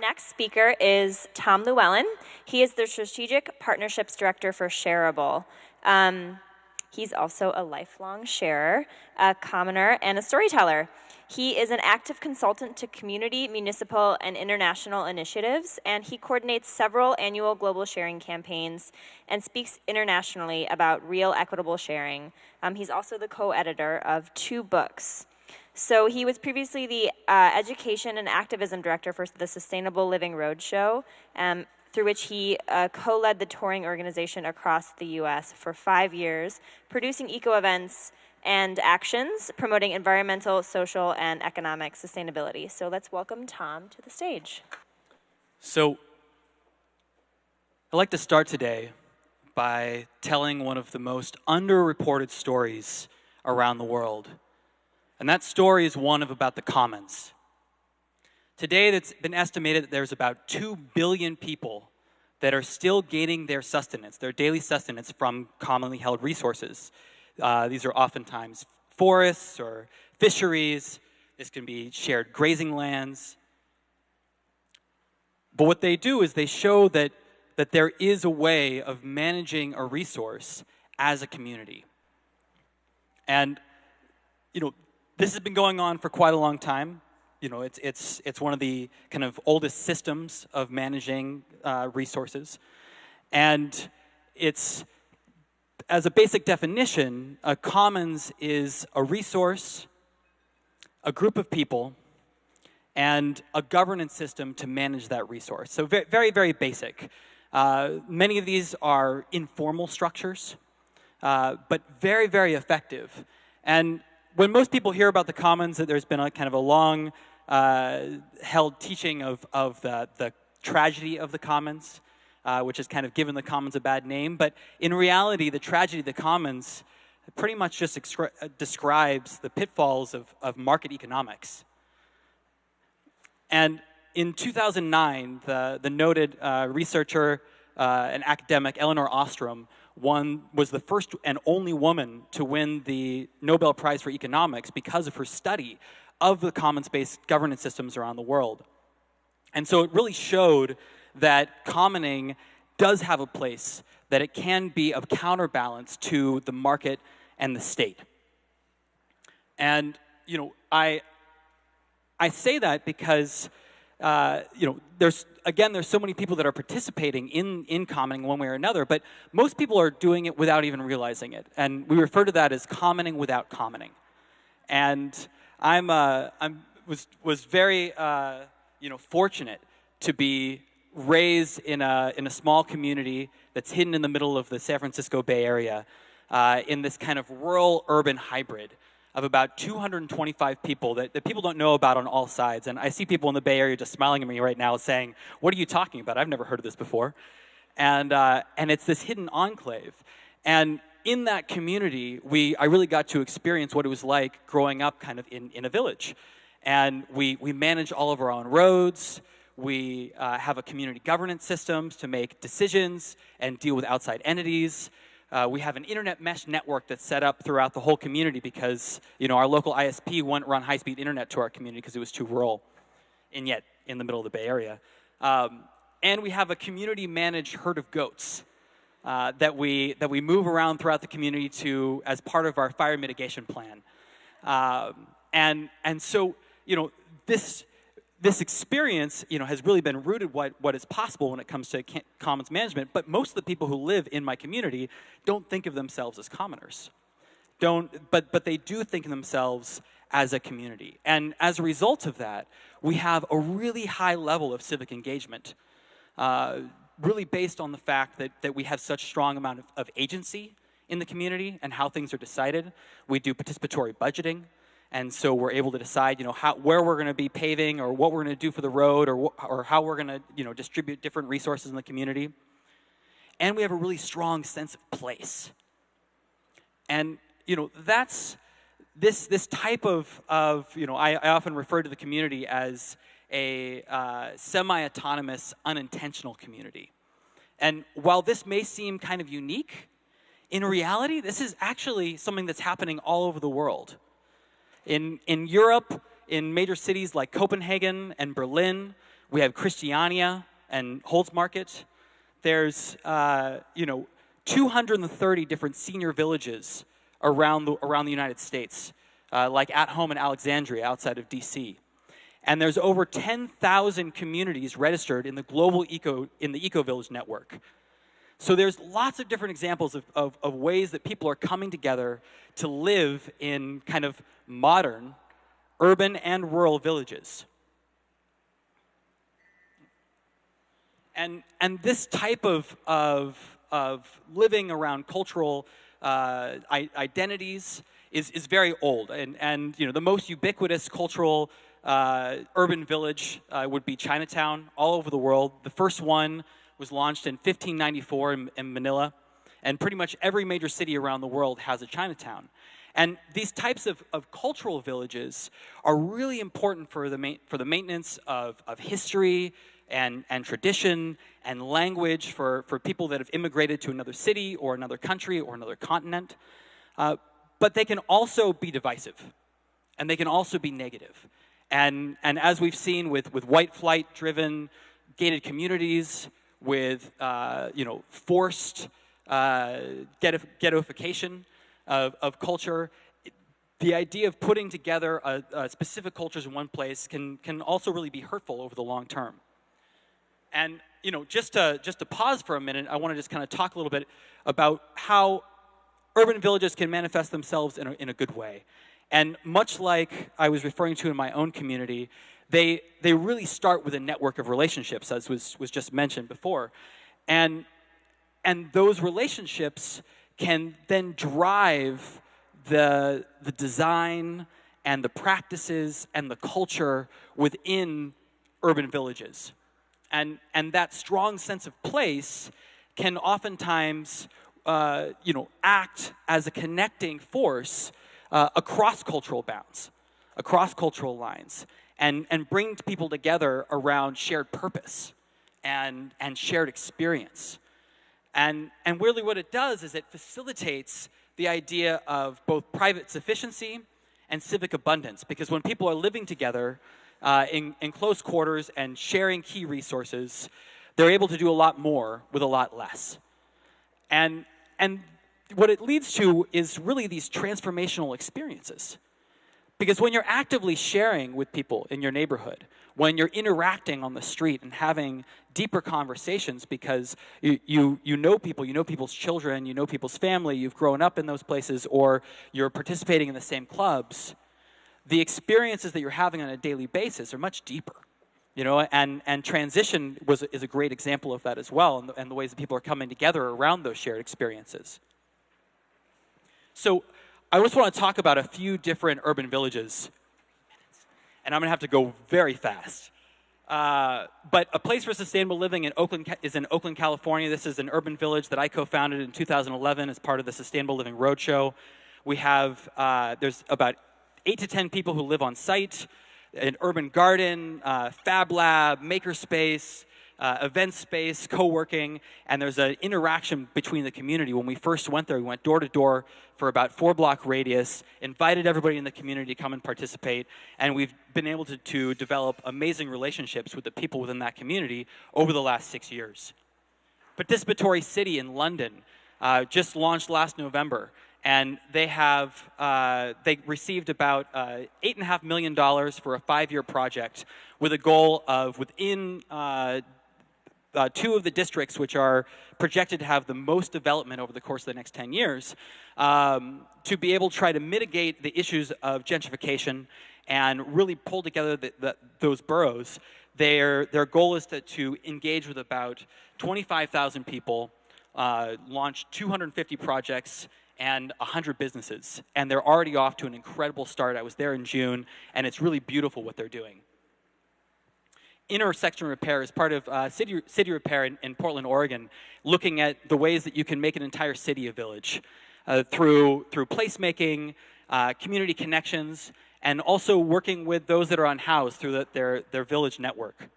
next speaker is Tom Llewellyn. He is the Strategic Partnerships Director for Shareable. He's also a lifelong sharer, a commoner, and a storyteller. He is an active consultant to community, municipal, and international initiatives, and he coordinates several annual global sharing campaigns and speaks internationally about real equitable sharing. He's also the co-editor of 2 books. So he was previously the Education and Activism Director for the Sustainable Living Roadshow, through which he co-led the touring organization across the U.S. for 5 years, producing eco-events and actions promoting environmental, social, and economic sustainability. So let's welcome Tom to the stage. So I'd like to start today by telling one of the most underreported stories around the world. And that story is one about the commons. Today, it's been estimated that there's about 2 billion people that are still gaining their sustenance, their daily sustenance from commonly held resources. These are oftentimes forests or fisheries. This can be shared grazing lands. But what they do is they show that there is a way of managing a resource as a community. And, this has been going on for quite a long time. It's one of the kind of oldest systems of managing resources. And it's, as a basic definition, a commons is a resource, a group of people, and a governance system to manage that resource. So very, very basic. Many of these are informal structures, but very, very effective. And when most people hear about the commons, there's been a kind of a long held teaching of the tragedy of the commons, which has kind of given the commons a bad name. But in reality, the tragedy of the commons pretty much just describes the pitfalls of market economics. And in 2009, the noted researcher and academic Elinor Ostrom was the first and only woman to win the Nobel Prize for Economics because of her study of the commons-based governance systems around the world. And so it really showed that commoning does have a place, that it can be a counterbalance to the market and the state. And, I say that because, there's so many people that are participating in commoning one way or another, but most people are doing it without even realizing it. And we refer to that as commoning without commoning. And I was very, fortunate to be raised in a small community that's hidden in the middle of the San Francisco Bay Area, in this kind of rural-urban hybrid of about 225 people that people don't know about on all sides. And I see people in the Bay Area just smiling at me right now saying, "What are you talking about? I've never heard of this before." And it's this hidden enclave. And in that community, I really got to experience what it was like growing up kind of in a village. And we manage all of our own roads. We have a community governance systems to make decisions and deal with outside entities. We have an internet mesh network that's set up throughout the whole community because, our local ISP wouldn't run high-speed internet to our community because it was too rural, and yet in the middle of the Bay Area. And we have a community-managed herd of goats that we move around throughout the community as part of our fire mitigation plan. And so, this experience, has really been rooted what is possible when it comes to commons management. But most of the people who live in my community don't think of themselves as commoners. But they do think of themselves as a community. And as a result of that, we have a really high level of civic engagement, really based on the fact that we have such strong amount of agency in the community and how things are decided. We do participatory budgeting. And so we're able to decide, where we're going to be paving or what we're going to do for the road or how we're going to, distribute different resources in the community. And we have a really strong sense of place. And, that's this type of I often refer to the community as a semi-autonomous, unintentional community. And while this may seem kind of unique, in reality, this is actually something that's happening all over the world. In Europe, in major cities like Copenhagen and Berlin, We have Christiania and Holt's Market. There's 230 different senior villages around the United States, like At Home in Alexandria outside of DC. And there's over 10,000 communities registered in the global Eco Village network. So there's lots of different examples of ways that people are coming together to live in kind of modern, urban and rural villages. And this type of living around cultural identities is very old. And the most ubiquitous cultural urban village would be Chinatown all over the world. The first one was launched in 1594 in Manila, and pretty much every major city around the world has a Chinatown. And these types of cultural villages are really important for the maintenance of history and tradition and language for people that have immigrated to another city or another country or another continent. But they can also be divisive, and they can also be negative. And as we've seen with white flight-driven gated communities, with forced ghettoification of culture, the idea of putting together specific cultures in one place can also really be hurtful over the long term. And just to pause for a minute, I want to just kind of talk a little bit about how urban villages can manifest themselves in a good way. And much like I was referring to in my own community, they really start with a network of relationships, as was just mentioned before. And those relationships can then drive the design and the practices and the culture within urban villages. And that strong sense of place can oftentimes act as a connecting force across cultural bounds, across cultural lines, and bring people together around shared purpose and shared experience. And really what it does is it facilitates the idea of both private sufficiency and civic abundance, because when people are living together in close quarters and sharing key resources, they're able to do a lot more with a lot less. And what it leads to is really these transformational experiences. Because when you're actively sharing with people in your neighborhood, when you're interacting on the street and having deeper conversations because you know people, you know people's children, you know people's family, you've grown up in those places, or you're participating in the same clubs, the experiences that you're having on a daily basis are much deeper. And transition is a great example of that as well, and the ways that people are coming together around those shared experiences. So I just want to talk about a few different urban villages, and I'm going to have to go very fast. But A Place for Sustainable Living is in Oakland, California. This is an urban village that I co-founded in 2011 as part of the Sustainable Living Roadshow. We have, there's about 8 to 10 people who live on site, an urban garden, fab lab, makerspace, event space, co-working, and there's an interaction between the community. When we first went there, we went door to door for about 4-block radius, invited everybody in the community to come and participate, and we've been able to develop amazing relationships with the people within that community over the last 6 years. Participatory City in London just launched last November, and they received about $8.5 million for a 5-year project with a goal of within 2 of the districts, which are projected to have the most development over the course of the next 10 years, to be able to try to mitigate the issues of gentrification and really pull together those boroughs. Their goal is to engage with about 25,000 people, launch 250 projects, and 100 businesses. And they're already off to an incredible start. I was there in June, and it's really beautiful what they're doing. Intersection Repair is part of City Repair in Portland, Oregon, looking at the ways that you can make an entire city a village through placemaking, community connections, and also working with those that are unhoused through their village network.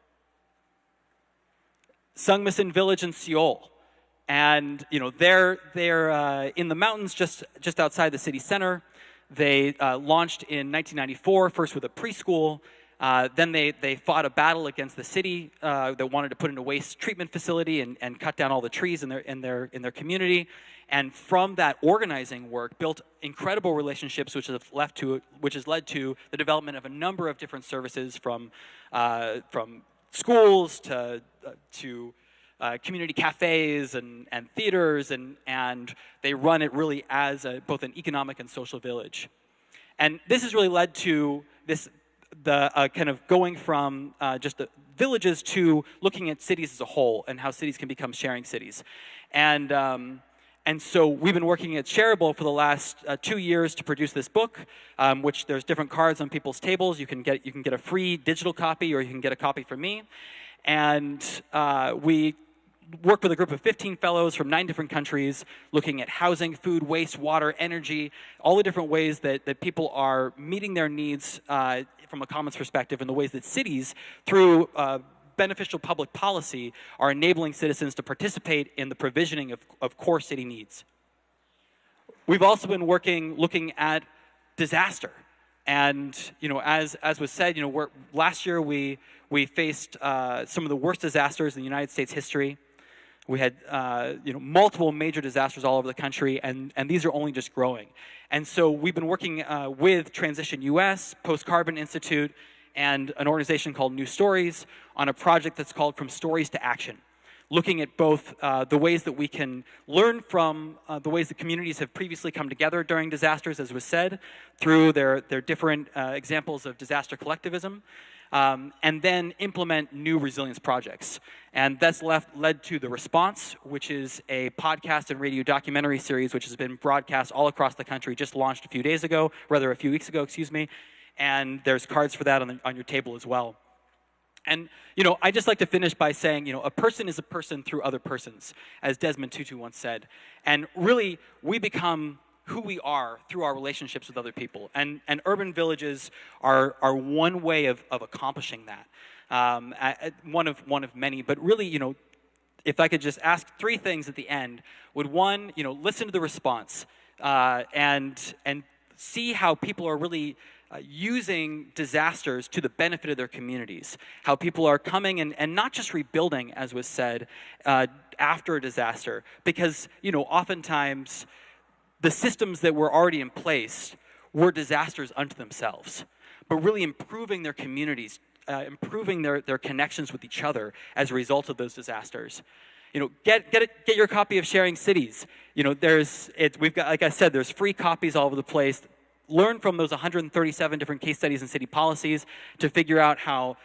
Sungmasin Village in Seoul. And they're in the mountains just outside the city center. They launched in 1994, first with a preschool, Then they fought a battle against the city that wanted to put in a waste treatment facility and cut down all the trees in their community. And from that organizing work, built incredible relationships, which has led to the development of a number of different services, from schools to community cafes and theaters, and they run it really as both an economic and social village. And this has really led to the kind of going from just the villages to looking at cities as a whole and how cities can become sharing cities. And so we've been working at Shareable for the last 2 years to produce this book, which there's different cards on people's tables. You can get a free digital copy, or you can get a copy from me. And we work with a group of 15 fellows from 9 different countries, looking at housing, food, waste, water, energy, all the different ways that people are meeting their needs from a commons perspective, and the ways that cities, through beneficial public policy, are enabling citizens to participate in the provisioning of core city needs. We've also been looking at disaster. And as was said, last year we faced some of the worst disasters in the United States history. We had multiple major disasters all over the country, and these are only just growing. And so we've been working with Transition US, Post Carbon Institute, and an organization called New Stories on a project that's called From Stories to Action, looking at both the ways that we can learn from the ways that communities have previously come together during disasters, as was said, through their different examples of disaster collectivism, and then implement new resilience projects. And that's led to The Response, which is a podcast and radio documentary series which has been broadcast all across the country, just launched a few weeks ago, excuse me. And there's cards for that on your table as well. And, I just like to finish by saying, a person is a person through other persons, as Desmond Tutu once said. And really, we become who we are through our relationships with other people. And urban villages are one way of accomplishing that. One of many. But really, if I could just ask 3 things at the end, would one, listen to the response and see how people are really using disasters to the benefit of their communities, how people are coming and not just rebuilding, as was said, after a disaster, because oftentimes the systems that were already in place were disasters unto themselves, but really improving their communities, improving their connections with each other as a result of those disasters. Get your copy of Sharing Cities. We've got, like I said, there's free copies all over the place. Learn from those 137 different case studies and city policies to figure out how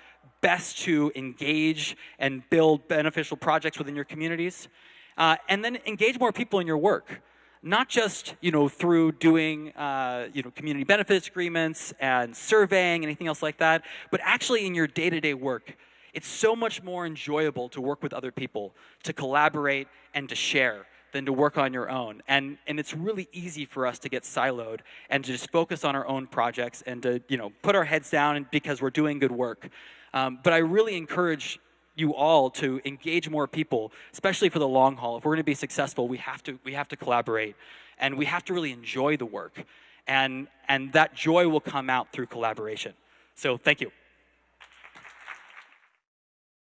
best to engage and build beneficial projects within your communities. And then engage more people in your work. Not just, through doing, community benefits agreements and surveying, anything else like that, but actually in your day-to-day work. It's so much more enjoyable to work with other people, to collaborate and to share, than to work on your own. And it's really easy for us to get siloed and to just focus on our own projects and to, put our heads down because we're doing good work. But I really encourage you all to engage more people, especially for the long haul. If we're going to be successful, we have to collaborate, and we have to really enjoy the work. And that joy will come out through collaboration. So thank you.